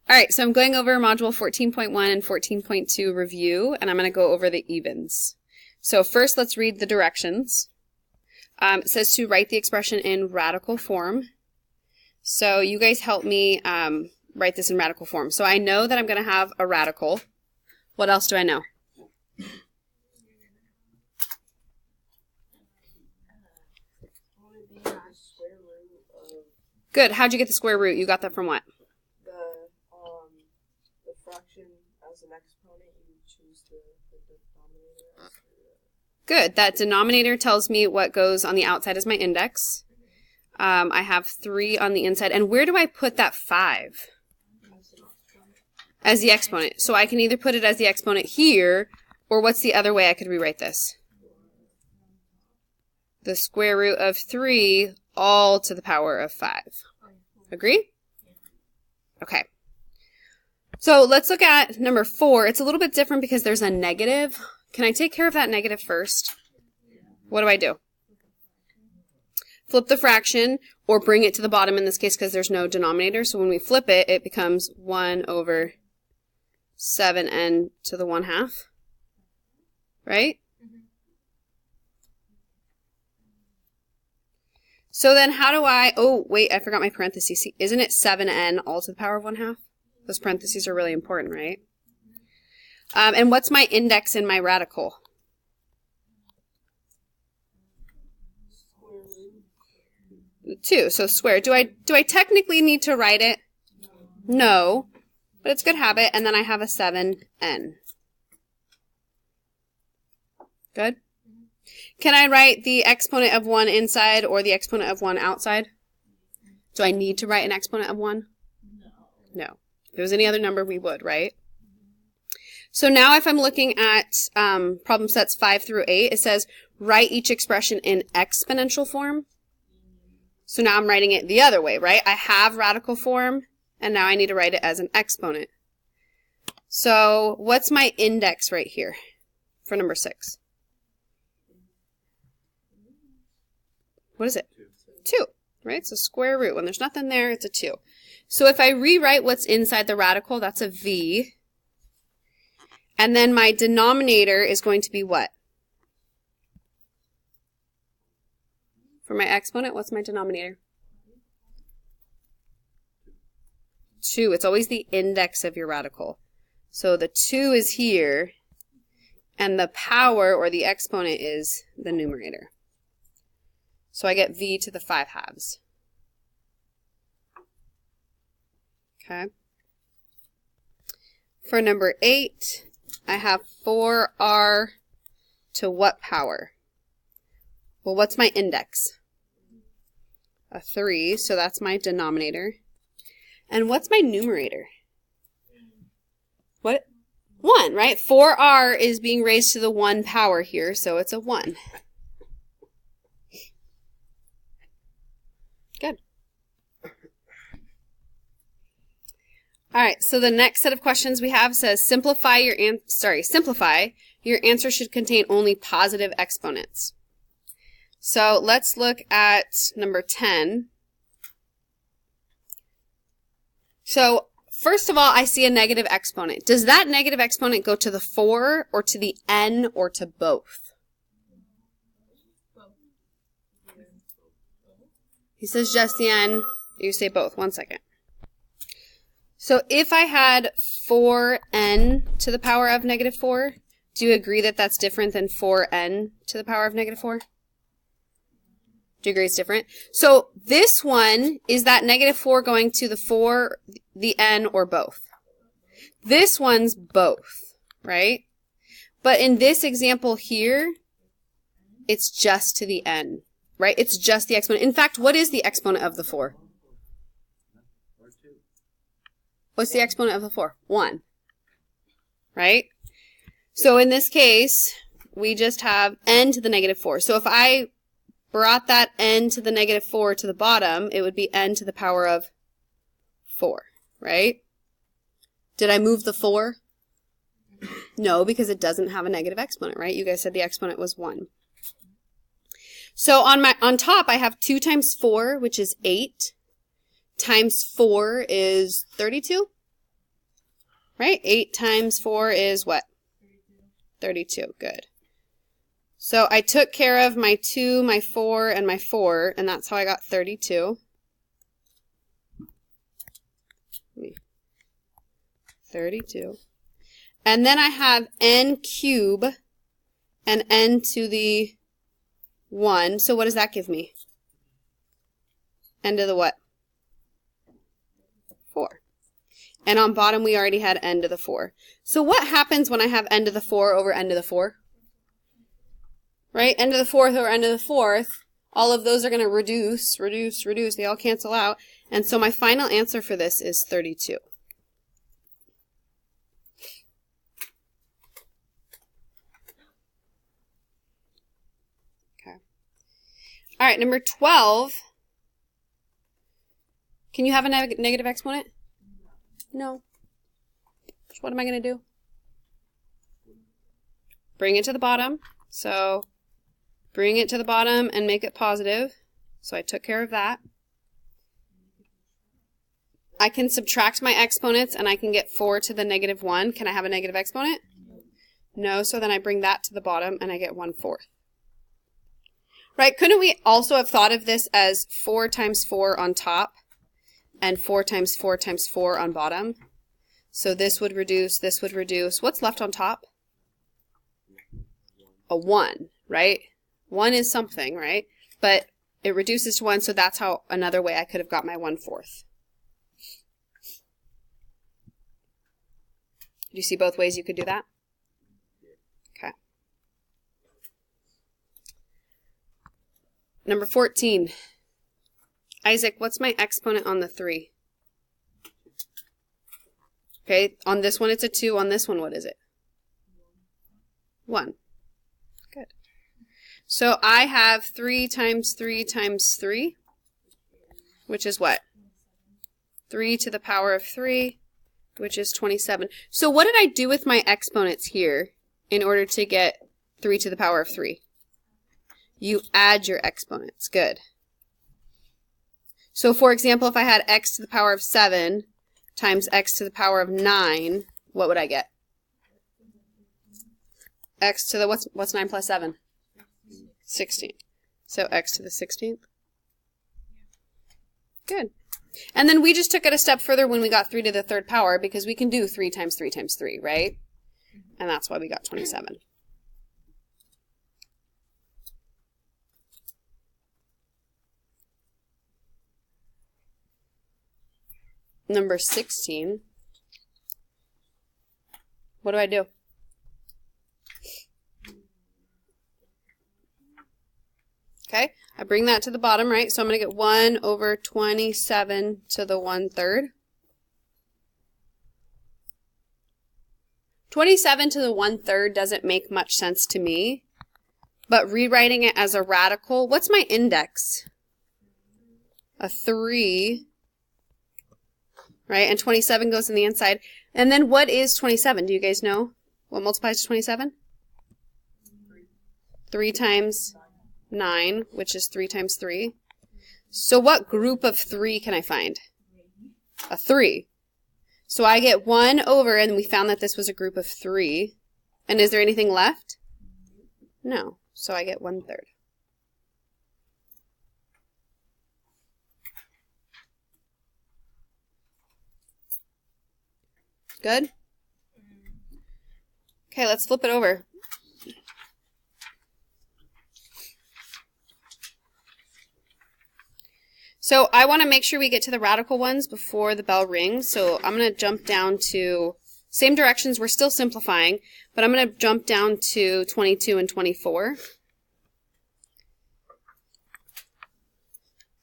All right, so I'm going over module 14.1 and 14.2 review, and I'm going to go over the evens. So first, let's read the directions. It says to write the expression in radical form. So you guys help me write this in radical form. So I know that I'm going to have a radical. What else do I know? Good. How'd you get the square root? You got that from what? The fraction as an exponent, you choose the denominator. Good. That denominator tells me what goes on the outside as my index. I have 3 on the inside. And where do I put that 5? As the exponent. So I can either put it as the exponent here, or what's the other way I could rewrite this? The square root of 3 all to the power of 5. Agree? Okay. So let's look at number 4. It's a little bit different because there's a negative. Can I take care of that negative first? What do I do? Flip the fraction, or bring it to the bottom in this case because there's no denominator. So when we flip it, it becomes 1 over 7n to the 1/2. Right? So then how do I, oh, wait, I forgot my parentheses. See, isn't it 7n all to the power of 1/2? Those parentheses are really important, right? And what's my index in my radical? 2, so square. Do I technically need to write it? No, but it's good habit, and then I have a 7n. Good? Can I write the exponent of 1 inside or the exponent of 1 outside? Do I need to write an exponent of 1? No. If it was any other number, we would, right? So now if I'm looking at problem sets 5 through 8, it says write each expression in exponential form. So now I'm writing it the other way, right? I have radical form, and now I need to write it as an exponent. So what's my index right here for number 6? What is it? 2, right? So square root. When there's nothing there, it's a 2. So if I rewrite what's inside the radical, that's a v. And then my denominator is going to be what? For my exponent, what's my denominator? 2. It's always the index of your radical. So the 2 is here, and the power, or the exponent, is the numerator. So I get v to the 5/2. Okay. For number 8, I have 4r to what power? Well, what's my index? A 3, so that's my denominator. And what's my numerator? What? 1, right? 4r is being raised to the 1 power here, so it's a 1. Good. All right, so the next set of questions we have says simplify your answer should contain only positive exponents. So let's look at number 10. So first of all, I see a negative exponent. Does that negative exponent go to the 4 or to the n or to both? He says just the n. You say both. 1 second. So if I had 4n to the power of negative 4, do you agree that that's different than 4n to the power of negative 4? Do you agree it's different? So this one, is that negative 4 going to the 4, the n, or both? This one's both, right? But in this example here, it's just to the n, right? It's just the exponent. In fact, what is the exponent of the 4? What's the exponent of the 4? 1, right? So in this case, we just have n to the negative 4. So if I brought that n to the negative 4 to the bottom, it would be n to the power of 4, right? Did I move the 4? No, because it doesn't have a negative exponent, right? You guys said the exponent was 1. So on top, I have 2 times 4, which is 8, times 4 is 32. Right? 8 times 4 is what? 32. Good. So I took care of my 2, my 4, and my 4, and that's how I got 32. 32. And then I have n cube and n to the 1. So what does that give me? N to the what? 4. And on bottom, we already had n to the 4. So what happens when I have n to the 4 over n to the 4? Right? N to the 4th over n to the 4th, all of those are going to reduce. They all cancel out. And so my final answer for this is 32. Okay. All right, number 12. Can you have a negative exponent? No. So what am I going to do? Bring it to the bottom. So bring it to the bottom and make it positive. So I took care of that. I can subtract my exponents and I can get 4 to the negative 1. Can I have a negative exponent? No, so then I bring that to the bottom and I get 1/4. Right, couldn't we also have thought of this as 4 times 4 on top and 4 times 4 times 4 on bottom? So this would reduce, this would reduce. What's left on top? A 1, right? 1 is something, right? But it reduces to 1, so that's how another way I could have got my 1/4. Do you see both ways you could do that? Okay. Number 14. Isaac, what's my exponent on the 3? Okay, on this one it's a 2. On this one, what is it? 1. Good. So I have 3 times 3 times 3, which is what? 3 to the power of 3, which is 27. So what did I do with my exponents here in order to get 3 to the power of 3? You add your exponents. Good. So for example, if I had x to the power of 7 times x to the power of 9, what would I get? X to the, what's 9 plus 7? 16. So x to the 16th. Good. And then we just took it a step further when we got 3 to the 3rd power, because we can do 3 times 3 times 3, right? And that's why we got 27. Number 16. What do I do? Okay, I bring that to the bottom, right? So I'm going to get 1 over 27 to the 1/3. 27 to the 1/3 doesn't make much sense to me, but rewriting it as a radical, what's my index? A 3, right? And 27 goes in the inside. And then what is 27? Do you guys know what multiplies to 27? 3 times 9, which is 3 times 3. So what group of 3 can I find? A 3. So I get 1 over, and we found that this was a group of 3. And is there anything left? No. So I get 1/3. Good? Okay, let's flip it over. So I want to make sure we get to the radical ones before the bell rings. So I'm going to jump down to, same directions, we're still simplifying, but I'm going to jump down to 22 and 24.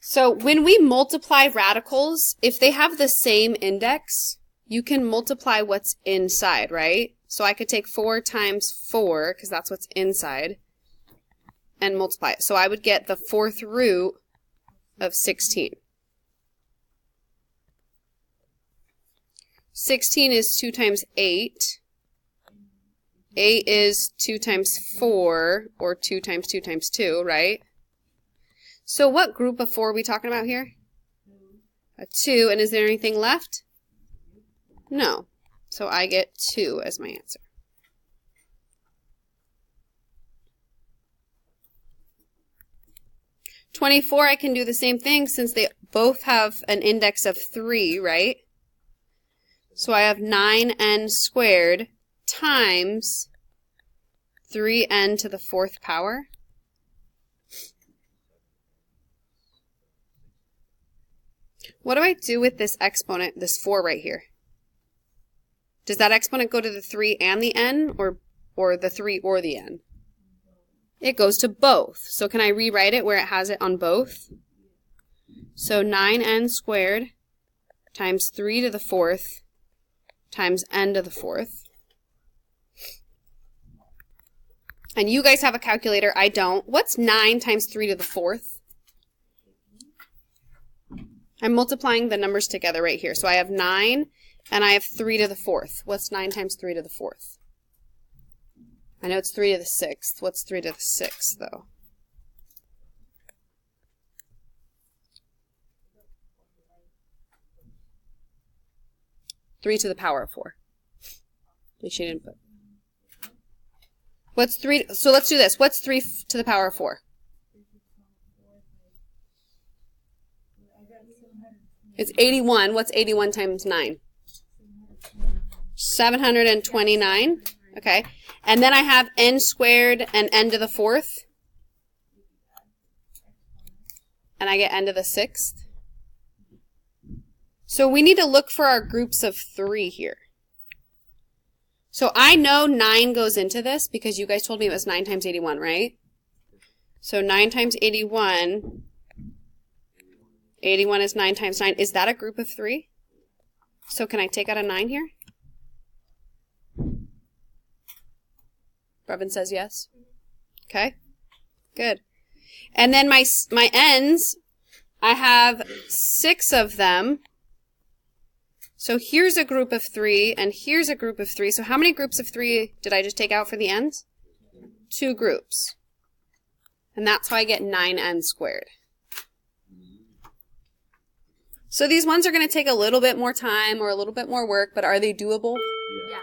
So when we multiply radicals, if they have the same index, you can multiply what's inside, right? So I could take 4 times 4, because that's what's inside, and multiply it. So I would get the 4th root of 16. 16 is 2 times 8. 8 is 2 times 4, or 2 times 2 times 2, right? So what group of 4 are we talking about here? A 2, and is there anything left? No. So I get 2 as my answer. (24), I can do the same thing since they both have an index of 3, right? So I have 9n squared times 3n to the 4th power. What do I do with this exponent, this 4 right here? Does that exponent go to the 3 and the n, or the 3 or the n? It goes to both. So can I rewrite it where it has it on both? So 9n squared times 3 to the 4th times n to the 4th. And you guys have a calculator. I don't. What's 9 times 3 to the 4th? I'm multiplying the numbers together right here. So I have 9 and I have 3 to the 4th. What's 9 times 3 to the 4th? I know it's 3 to the 6th. What's 3 to the 6th, though? Three to the power of 4. At least she didn't put. What's 3? So let's do this. What's 3 to the power of 4? It's 81. What's 81 times 9? 729. Okay. And then I have n squared and n to the 4th. And I get n to the 6th. So we need to look for our groups of 3 here. So I know 9 goes into this because you guys told me it was 9 times 81, right? So 9 times 81, 81 is 9 times 9. Is that a group of 3? So can I take out a 9 here? Brevin says yes. Okay, good. And then my n's, I have 6 of them. So here's a group of 3, and here's a group of 3. So how many groups of 3 did I just take out for the n's? 2 groups. And that's how I get 9n squared. So these ones are going to take a little bit more time or a little bit more work, but are they doable? Yeah.